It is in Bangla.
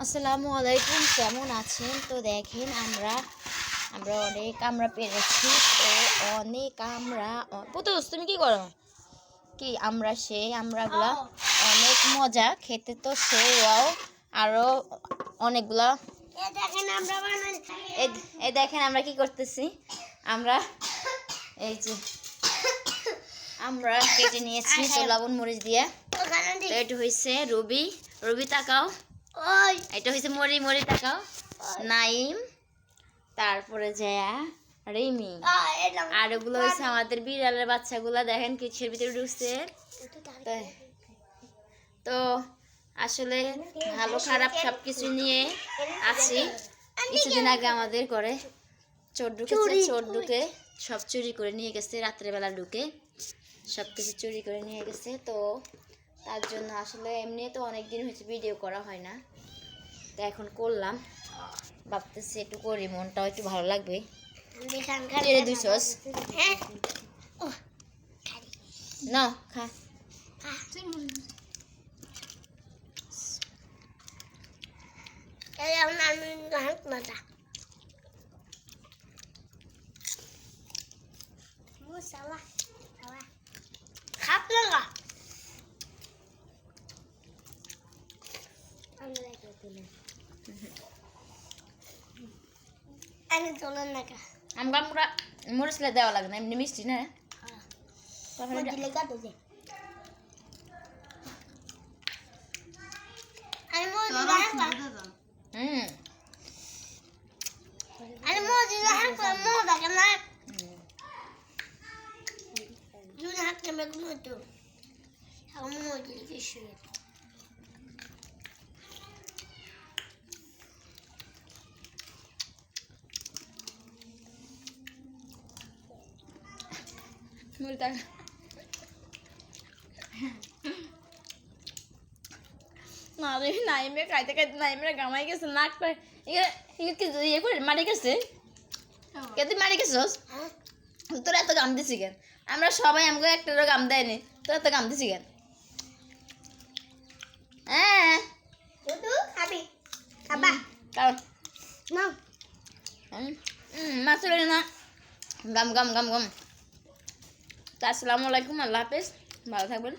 আসসালামু আলাইকুম, কেমন আছেন? তো দেখেন আমরা অনেক আমরা পেরেছি। তো অনেক পুতুস তুমি কি করো কি আমরাগুলা অনেক মজা খেতে, তো সেও আরো অনেকগুলা। দেখেন আমরা কি করতেছি। আমরা এই যে আমরা কেটে নিয়েছি তো লবণ মরিচ দিয়ে। তো এটা হয়েছে রবি তাকাও, এটা হয়েছে মরি তাকাও, নাইম, তারপরে জয়া, রিমি, আর ওগুলো হয়েছে আমাদের বিড়ালের বাচ্চাগুলা। দেখেন কিসের ভিতরে ঢুকছে। তো আসলে ভালো খারাপ সব কিছু নিয়ে আছি। কিছুদিন আগে আমাদের ঘরে চোর ঢুকে সব চুরি করে নিয়ে গেছে। রাত্রেবেলা ঢুকে সব কিছু চুরি করে নিয়ে গেছে। তো তার জন্য আসলে এমনি তো অনেক দিন হয়েছে ভিডিও করা হয় না, তো এখন করলাম। ভাবতেছি একটু করি, মনটাও একটু ভালো লাগবে। না খা আমরা মরিচলে দেওয়া লাগে না, এমনি মিষ্টি না। না রে, নাইমে খাইতে খাইতে নাইমে গামাই গেছে, নাক করে ইয়ে করে মারি গেছে। কে তুই মারি গেছস? তোর এত গাম দিছি কেন? আমরা সবাই আমাকে একটা গাম দেয়নি, তোর এত গাম দিছি কেন? হ্যাঁ মাছ না, গাম গাম গাম গাম। তো আসসালামু আলাইকুম, আল্লাহ হাফেজ, ভালো থাকবেন।